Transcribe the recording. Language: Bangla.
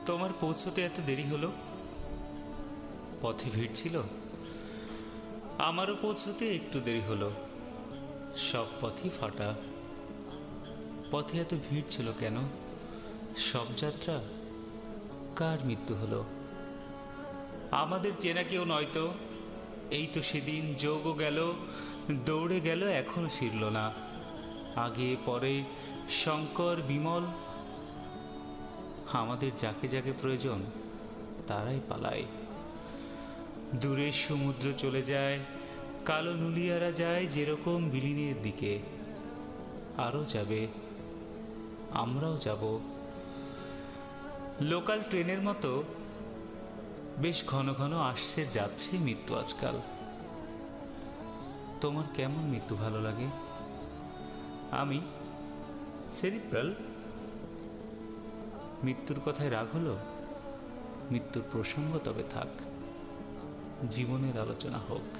তোমার পৌঁছতে এত দেরি হলো? পথে ভিড় ছিল? আমারও পৌঁছতে একটু দেরি হলো। সব পথই ফাটা। পথে এত ভিড় ছিল কেন? সব যাত্রা কার মৃত্যু হলো? আমাদের চেনা কেউ নয়তো। এই তো সেদিন যোগও গেল, দৌড়ে গেল, এখনো ফিরল না। আগে পরে শঙ্কর বিমল, আমাদের যাকে যাকে প্রয়োজন তারাই পালায়। দূরের সমুদ্র চলে যায়, কালো নুলিয়ারা যায় যেরকম বিলীনের দিকে। আরও যাবে, আমরাও যাব। লোকাল ট্রেনের মতো বেশ ঘন ঘন আসছে যাচ্ছে মৃত্যু আজকাল। তোমার কেমন মৃত্যু ভালো লাগে? আমি সেরিব্রাল। মৃত্যুর কথায় রাগ হলো? মৃত্যুর প্রসঙ্গ তবে থাক, জীবনের আলোচনা হোক।